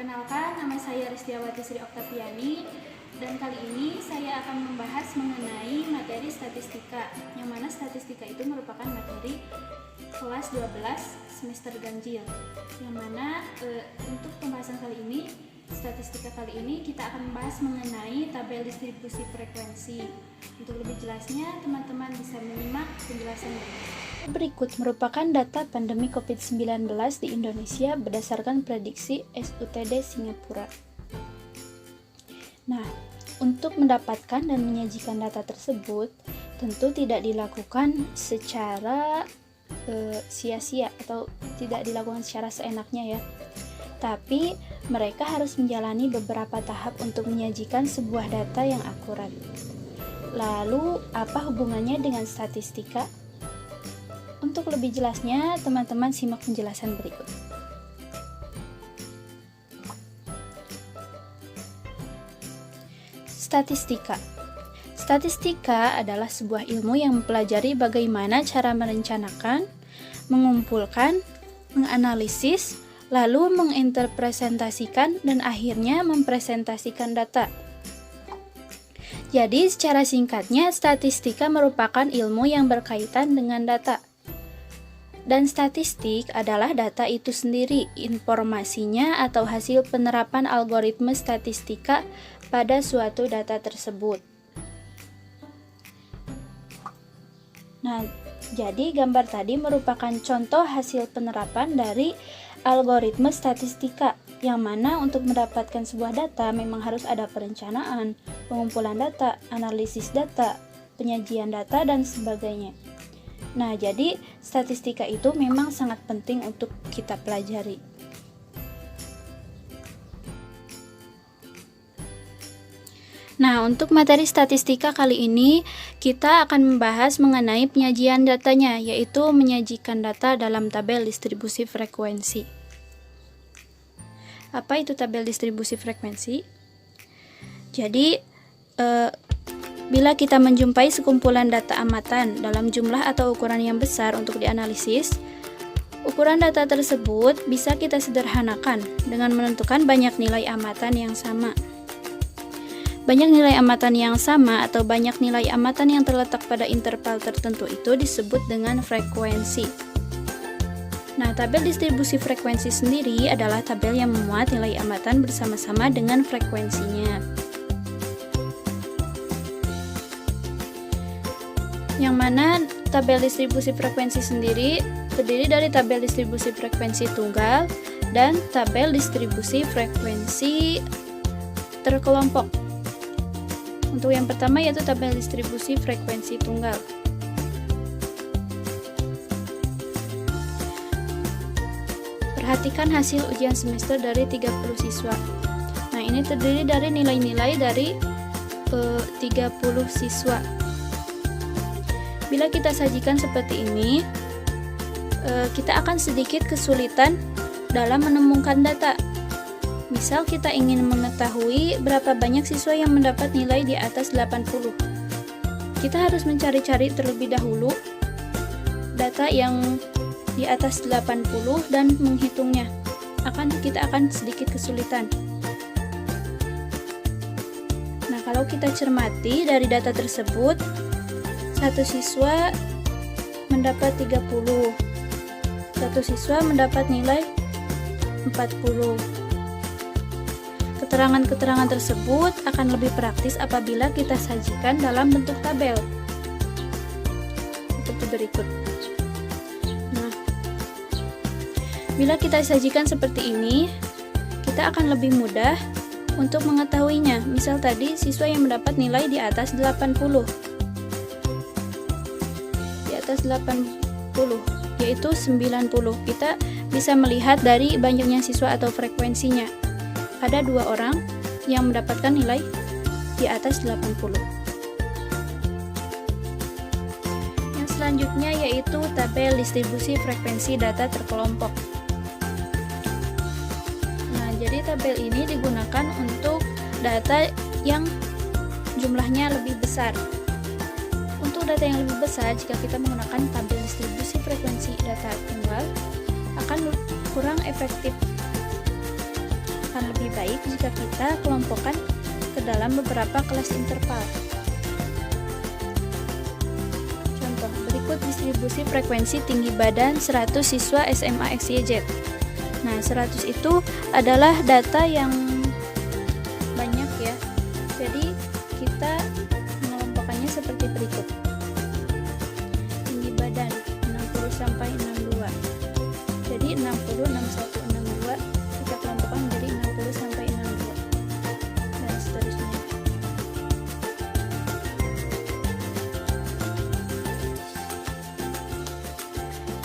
Perkenalkan, nama saya Ristiawati Sri Oktaviani dan kali ini saya akan membahas mengenai materi statistika, yang mana statistika itu merupakan materi kelas 12 semester ganjil. Yang mana untuk pembahasan kali ini, statistika kali ini kita akan membahas mengenai tabel distribusi frekuensi. Untuk lebih jelasnya, teman-teman bisa menyimak penjelasannya. Berikut merupakan data pandemi COVID-19 di Indonesia berdasarkan prediksi SUTD Singapura. Nah, untuk mendapatkan dan menyajikan data tersebut tentu tidak dilakukan secara sia-sia atau tidak dilakukan secara seenaknya ya. Tapi mereka harus menjalani beberapa tahap untuk menyajikan sebuah data yang akurat. Lalu, apa hubungannya dengan statistika? Untuk lebih jelasnya, teman-teman simak penjelasan berikut. Statistika. Statistika adalah sebuah ilmu yang mempelajari bagaimana cara merencanakan, mengumpulkan, menganalisis, lalu menginterpresentasikan, dan akhirnya mempresentasikan data. Jadi, secara singkatnya, statistika merupakan ilmu yang berkaitan dengan data. Dan statistik adalah data itu sendiri, informasinya atau hasil penerapan algoritma statistika pada suatu data tersebut. Nah, jadi gambar tadi merupakan contoh hasil penerapan dari algoritma statistika, yang mana untuk mendapatkan sebuah data memang harus ada perencanaan, pengumpulan data, analisis data, penyajian data, dan sebagainya. Nah, jadi statistika itu memang sangat penting untuk kita pelajari. Nah, untuk materi statistika kali ini kita akan membahas mengenai penyajian datanya, yaitu menyajikan data dalam tabel distribusi frekuensi. Apa itu tabel distribusi frekuensi? Jadi, bila kita menjumpai sekumpulan data amatan dalam jumlah atau ukuran yang besar untuk dianalisis, ukuran data tersebut bisa kita sederhanakan dengan menentukan banyak nilai amatan yang sama. Banyak nilai amatan yang sama atau banyak nilai amatan yang terletak pada interval tertentu itu disebut dengan frekuensi. Nah, tabel distribusi frekuensi sendiri adalah tabel yang memuat nilai amatan bersama-sama dengan frekuensinya. Yang mana tabel distribusi frekuensi sendiri terdiri dari tabel distribusi frekuensi tunggal dan tabel distribusi frekuensi terkelompok. Untuk yang pertama yaitu tabel distribusi frekuensi tunggal. Perhatikan hasil ujian semester dari 30 siswa. Nah, ini terdiri dari nilai-nilai dari 30 siswa. Bila kita sajikan seperti ini, kita akan sedikit kesulitan dalam menemukan data. Misal kita ingin mengetahui berapa banyak siswa yang mendapat nilai di atas 80. Kita harus mencari-cari terlebih dahulu data yang di atas 80 dan menghitungnya. Kita akan sedikit kesulitan. Nah, kalau kita cermati dari data tersebut, satu siswa mendapat 30, satu siswa mendapat nilai 40. Keterangan-keterangan tersebut akan lebih praktis apabila kita sajikan dalam bentuk tabel seperti berikut. Nah, bila kita sajikan seperti ini, kita akan lebih mudah untuk mengetahuinya. Misal tadi siswa yang mendapat nilai di atas 80, atas 80 yaitu 90. Kita bisa melihat dari banyaknya siswa atau frekuensinya. Ada 2 orang yang mendapatkan nilai di atas 80. Yang selanjutnya yaitu tabel distribusi frekuensi data terkelompok. Nah, jadi tabel ini digunakan untuk data yang jumlahnya lebih besar. Untuk data yang lebih besar, jika kita menggunakan tabel distribusi frekuensi data tunggal, akan kurang efektif akan lebih baik jika kita kelompokkan ke dalam beberapa kelas interval. Contoh, berikut distribusi frekuensi tinggi badan 100 siswa SMA XYZ. Nah, 100 itu adalah data yang banyak ya. Jadi, kita mengelompokkannya seperti berikut. Tinggi badan 60 sampai 62. Jadi 60, 61, 62 kita kelompokkan menjadi 60 sampai 62 dan seterusnya.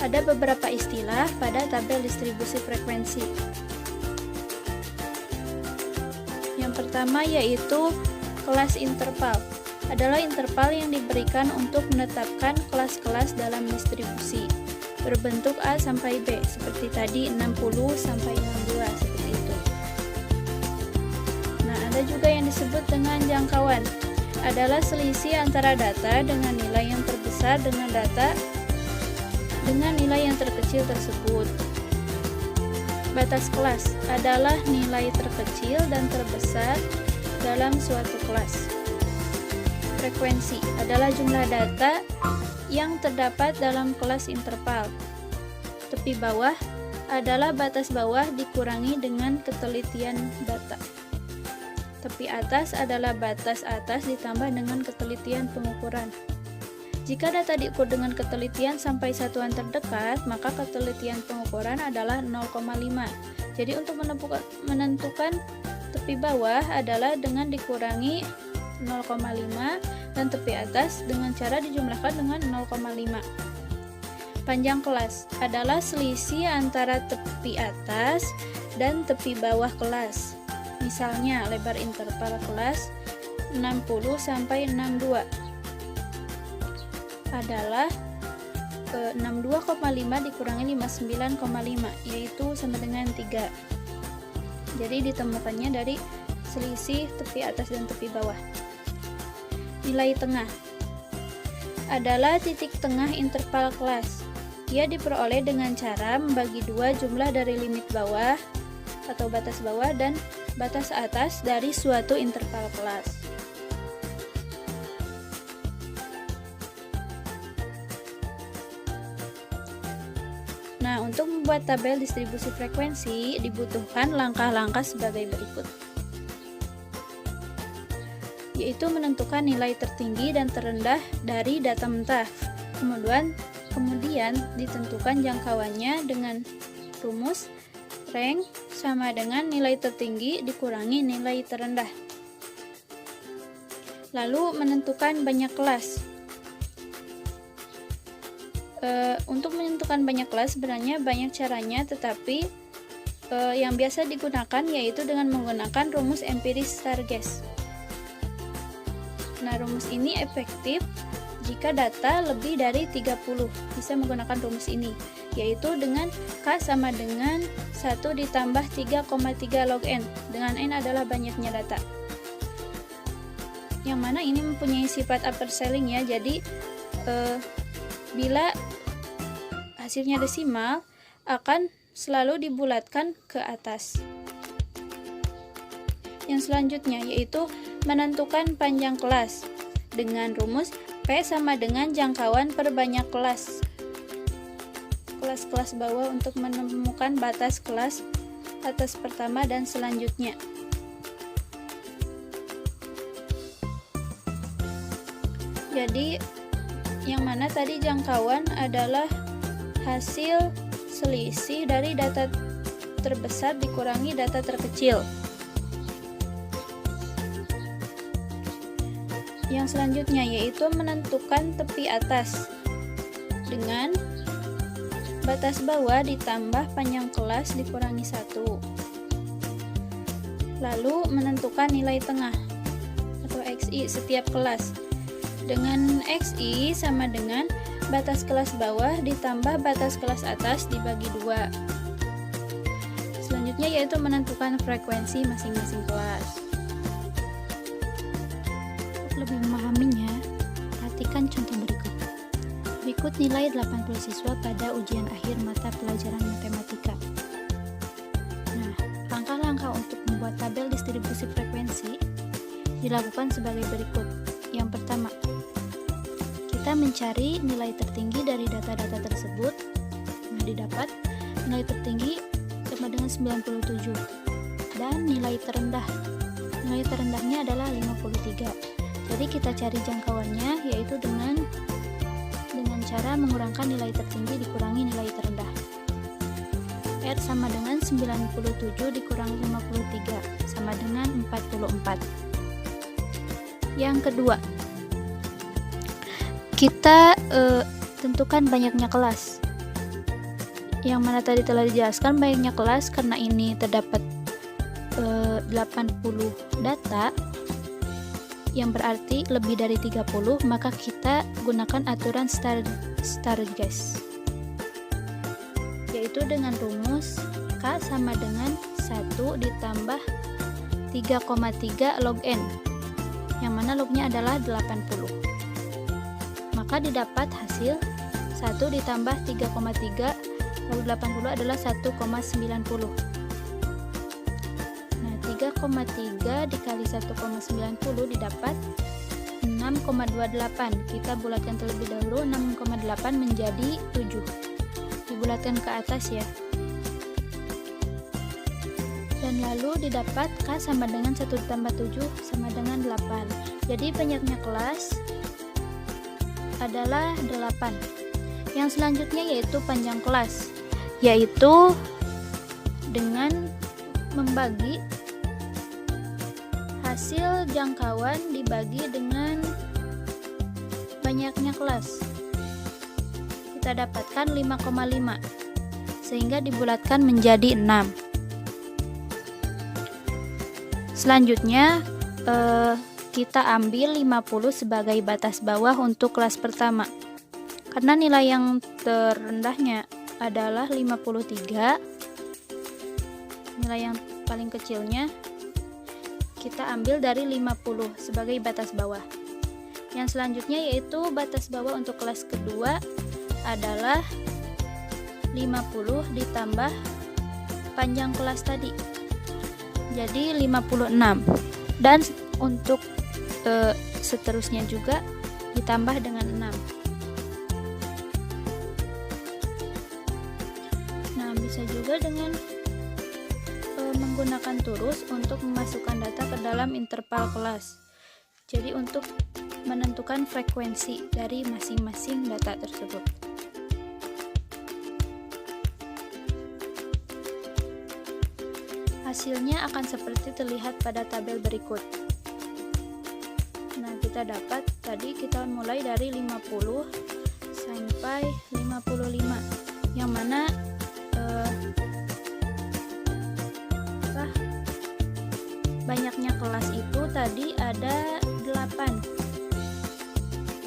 Ada beberapa istilah pada tabel distribusi frekuensi. Yang pertama yaitu kelas interval. Adalah interval yang diberikan untuk menetapkan kelas-kelas dalam distribusi berbentuk A sampai B, seperti tadi 60 sampai 62 seperti itu. Nah, ada juga yang disebut dengan jangkauan. Adalah selisih antara data dengan nilai yang terbesar dengan data dengan nilai yang terkecil tersebut. Batas kelas adalah nilai terkecil dan terbesar dalam suatu kelas. Frekuensi adalah jumlah data yang terdapat dalam kelas interval. Tepi bawah adalah batas bawah dikurangi dengan ketelitian data. Tepi atas adalah batas atas ditambah dengan ketelitian pengukuran. Jika data diukur dengan ketelitian sampai satuan terdekat, maka ketelitian pengukuran adalah 0,5. Jadi untuk menentukan tepi bawah adalah dengan dikurangi 0,5 dan tepi atas dengan cara dijumlahkan dengan 0,5. Panjang kelas adalah selisih antara tepi atas dan tepi bawah kelas. Misalnya lebar interval kelas 60 sampai 62 adalah 62,5 dikurangi 59,5 yaitu sama dengan 3. Jadi ditemukannya dari selisih tepi atas dan tepi bawah. Nilai tengah adalah titik tengah interval kelas. Ia diperoleh dengan cara membagi dua jumlah dari limit bawah atau batas bawah dan batas atas dari suatu interval kelas. Nah, untuk membuat tabel distribusi frekuensi dibutuhkan langkah-langkah sebagai berikut, yaitu menentukan nilai tertinggi dan terendah dari data mentah. Kemudian ditentukan jangkauannya dengan rumus rank sama dengan nilai tertinggi dikurangi nilai terendah. Lalu menentukan banyak kelas. Untuk menentukan banyak kelas sebenarnya banyak caranya, tetapi yang biasa digunakan yaitu dengan menggunakan rumus empiris Stargess. Nah, rumus ini efektif jika data lebih dari 30. Bisa menggunakan rumus ini, yaitu dengan K sama dengan 1 ditambah 3,3 log N, dengan N adalah banyaknya data. Yang mana ini mempunyai sifat upper selling ya, jadi bila hasilnya desimal akan selalu dibulatkan ke atas. Yang selanjutnya yaitu menentukan panjang kelas dengan rumus P sama dengan jangkauan per banyak kelas. Kelas-kelas bawah untuk menemukan batas kelas atas pertama dan selanjutnya. Jadi yang mana tadi jangkauan adalah hasil selisih dari data terbesar dikurangi data terkecil. Yang selanjutnya yaitu menentukan tepi atas dengan batas bawah ditambah panjang kelas dikurangi 1. Lalu menentukan nilai tengah atau XI setiap kelas dengan XI sama dengan batas kelas bawah ditambah batas kelas atas dibagi 2. Selanjutnya yaitu menentukan frekuensi masing-masing kelas. Lebih memahaminya, perhatikan contoh berikut. Berikut nilai 80 siswa pada ujian akhir mata pelajaran matematika. Nah, langkah-langkah langkah untuk membuat tabel distribusi frekuensi dilakukan sebagai berikut. Yang pertama, kita mencari nilai tertinggi dari data-data tersebut. Nah, didapat nilai tertinggi sama dengan 97 dan nilai terendah. Nilai terendahnya adalah 53. Jadi kita cari jangkauannya yaitu dengan cara mengurangkan nilai tertinggi dikurangi nilai terendah. R sama dengan 97 dikurangi 53 sama dengan 44. Yang kedua, kita tentukan banyaknya kelas. Yang mana tadi telah dijelaskan banyaknya kelas karena ini terdapat 80 data yang berarti lebih dari 30, maka kita gunakan aturan Stargast, yaitu dengan rumus K sama dengan 1 ditambah 3,3 log N, yang mana lognya adalah 80. Maka didapat hasil 1 ditambah 3,3 log 80 adalah 1,90. 3,3 dikali 1,90 didapat 6,28. Kita bulatkan terlebih dahulu, 6,8 menjadi 7. Dibulatkan ke atas ya. Dan lalu didapat K sama dengan 1 ditambah 7 sama dengan 8. Jadi banyaknya kelas adalah 8. Yang selanjutnya yaitu panjang kelas, yaitu dengan membagi hasil jangkauan dibagi dengan banyaknya kelas. Kita dapatkan 5,5 sehingga dibulatkan menjadi 6. Selanjutnya kita ambil 50 sebagai batas bawah untuk kelas pertama. Karena nilai yang terendahnya adalah 53, nilai yang paling kecilnya kita ambil dari 50 sebagai batas bawah. Yang selanjutnya yaitu batas bawah untuk kelas kedua adalah 50 ditambah panjang kelas tadi, jadi 56. Dan untuk seterusnya juga ditambah dengan 6. Nah, bisa juga dengan menggunakan turus untuk memasukkan data ke dalam interval kelas. Jadi untuk menentukan frekuensi dari masing-masing data tersebut. Hasilnya akan seperti terlihat pada tabel berikut. Nah, kita dapat tadi kita mulai dari 50 sampai 55, yang mana banyaknya kelas itu tadi ada 8.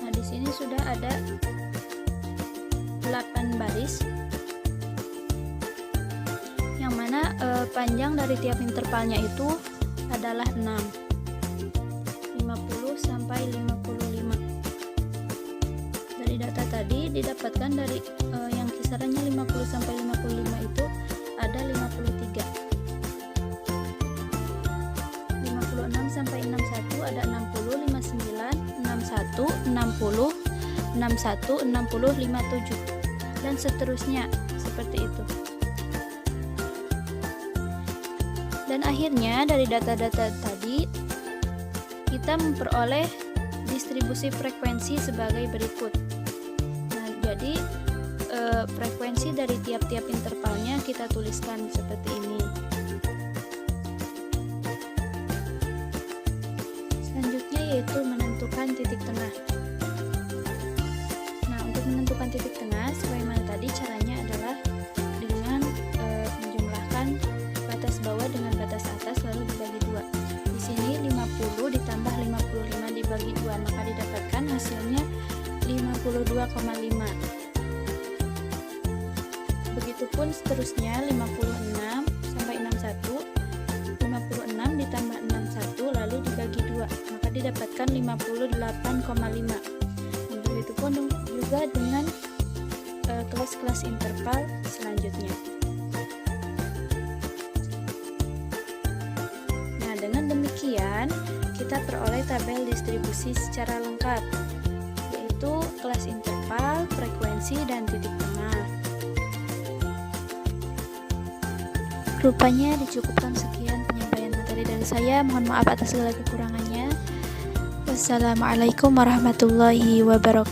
Nah, di sini sudah ada 8 baris, yang mana panjang dari tiap intervalnya itu adalah 6, 50 sampai 55. Dari data tadi didapatkan dari yang kisarannya 50 sampai 55 itu ada 53. 56 sampai 61 ada 60, 59, 61, 60, 61, 60, 57 dan seterusnya seperti itu. Dan akhirnya dari data-data tadi kita memperoleh distribusi frekuensi sebagai berikut. Nah, jadi frekuensi dari tiap-tiap intervalnya kita tuliskan seperti ini. Selanjutnya yaitu menentukan titik tengah. Nah, untuk menentukan titik tengah sebagaimana tadi caranya adalah dengan menjumlahkan batas bawah dengan batas atas lalu dibagi 2. Di sini 50 ditambah 55 dibagi 2, maka didapatkan hasilnya 52,5. Begitupun seterusnya 56 sampai 61, 56 ditambah 61 lalu dibagi 2, maka didapatkan 58,5. Begitupun juga dengan kelas-kelas interval selanjutnya. depan, kita peroleh tabel distribusi secara lengkap, yaitu kelas interval, frekuensi, dan titik tengah. Rupanya dicukupkan sekian penyampaian materi dari saya. Mohon maaf atas segala kekurangannya. Wassalamualaikum warahmatullahi wabarakatuh.